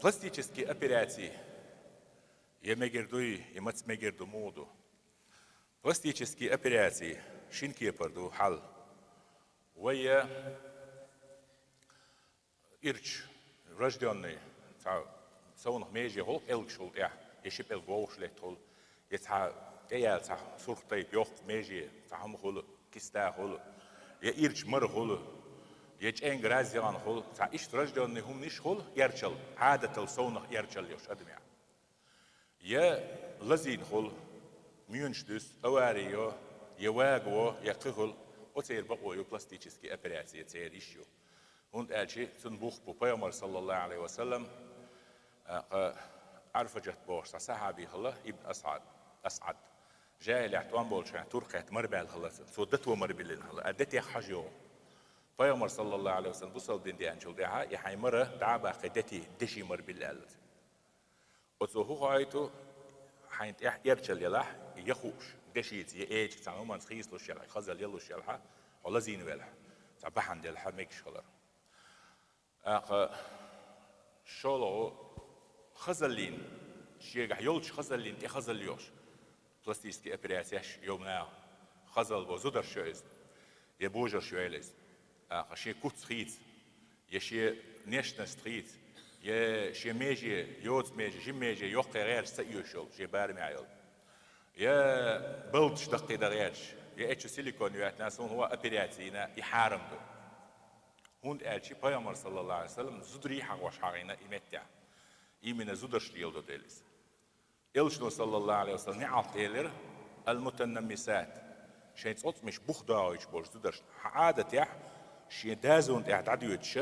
Пластические операции يمجردوي يمتمجردو مودو. Пластические операции شنكي بردو حل ويا إرش رجدوني تا سون ميجي هول إلكشول يا يشيب الغوش لتول يتها تيال تا سرقتي بيوخ ميجي تا هم هول كيستا هول يا إرش مر هول يج إن غرازيان هول تا إيش رجدوني هم نيش هول يرشل عادة السون يرشل يوش أدمي يا لزين هول ميونشدس أواريو يواغو يقهل وتير بقويو بلاستيكسكي أبراتي تير إشيو هند أجي تنبوخ ببيامر صلى الله عليه وسلم عرفجت بوش صحابي هلا ابن أسعد جاي لعتوان بولشان ترقيت مربع هلا سودتو مربلين هلا أدتي حجيو بيامر صلى الله عليه وسلم بوصل دين دي أنجل ديها يحي مرة دعبا قدتي دشي مربل وتوهو هايتو حينت يرجل يلاح يخوش دشيت يأج تعمل من خيس لوش يلح خزل يلوش يلح ولا زين ويلح تعبحن يلح ميكش خلر شلو خزلين شيء يولش خزلين تي خزل يوش بلاستيكي أبرياسيش يومنا خزل وزدر شويز يبوجر شويلز شيء كوت خيت يشي نيشنس خيت يا شي ميجي يوت ميجي جي ميجي يوقي غير سيوشل جي بار معيل يا بلدش دقي دغيرش يا اتش سيليكون يات ناسون هو ابرياتينا يحارم دو هوند اتشي بيامر صلى الله عليه وسلم زدري حق واش حقينا يمتع يمين زدرش ديال دو ديلس إلشنو صلى الله عليه وسلم نعط تيلر المتنمسات شين تصوت مش بوخ داويش بوش زدرش عادة يح شي دازون تحت عديوتش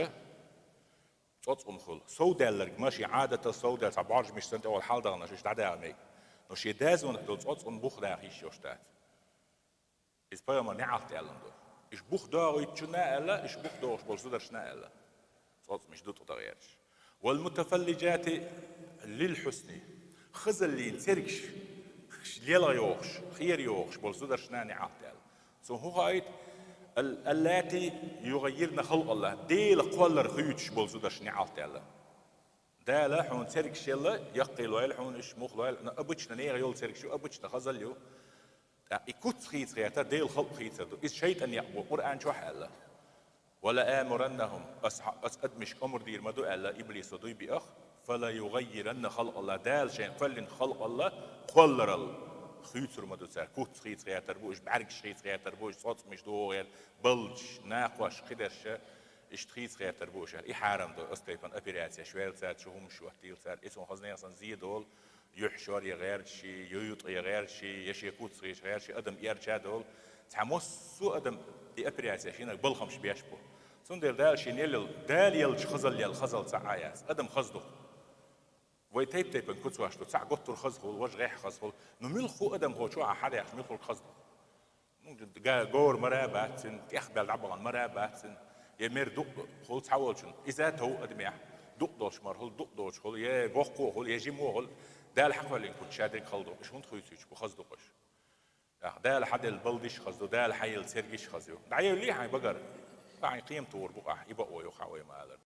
صوت خل سودال ماشي عادة سودال تبارج مش سنت أول حال دغنا شش تعدي عمي نش يدازون دول صوت بوخ دا خيش يشتات إس بيا نعرف تعلم دو إيش بوخ دا ويتشنا إلا إيش بوخ دا وش بولسودر شنا إلا صوت مش دوت تغيرش والمتفلجات للحسن خزل لين سرقش ليلا يوخش خير يوخش بولسودر شنا نعرف تعلم سو هو هايت اللاتي يغيرن خلق الله ديل قولر خيوتش بولزودش نعال تعالى دالا حون سرق شيلا يقيلو يل حون اش مخلو يل ابوچنا نيغ يول سرق شو ابوچنا خزل يو يكوت خيت خياتا ديل خلق خيت إذ شيطان يقبو قرآن شو حالا ولا آمرنهم أسأد مش أمر دير مدو ألا إبليس دوي بأخ فلا يغيرن خلق الله دال شين فلن خلق الله قولر الله خيوتر مدو سار كوت خيت خياتر بوش بعرقش خيت خياتر بوش صوت مش دو غير بلج ناقوش قدرش اشت خيت خياتر بوش إحارم دو استيفن أبيراتيا شويل سار شو هم شو احتيل سار اسم خزني أصلا زيدول يحشور يغير شي يويط يغير شي يشي كوت خيش غير شي أدم يرجع دول تعموس سو أدم دي أبيراتيا شينك بلخمش بيشبو سندر دال شي نيل دال يلش خزل يل خزل تعاياس أدم خزدو ويتيب تيب كنت واشتو تاع قطر خزخول واش غيح خزخول نملخو ادم هو شو حدا يخ ملخو خزخول جور مرابات يخبل عبغان مرابات يمر دق خول تحولشن اذا تو ادم يح دق دوش مر هول دق دوش هول يا غوخو هول يجيمو هول دال حق ولين كنت شادرك خلدو اش هون خويتش بخزدو قش دال حد البلدش خزدو دال حي السرقش خزدو دعيو لي هاي بقر باعي قيمته وربقه يبقوا يخاوي مالر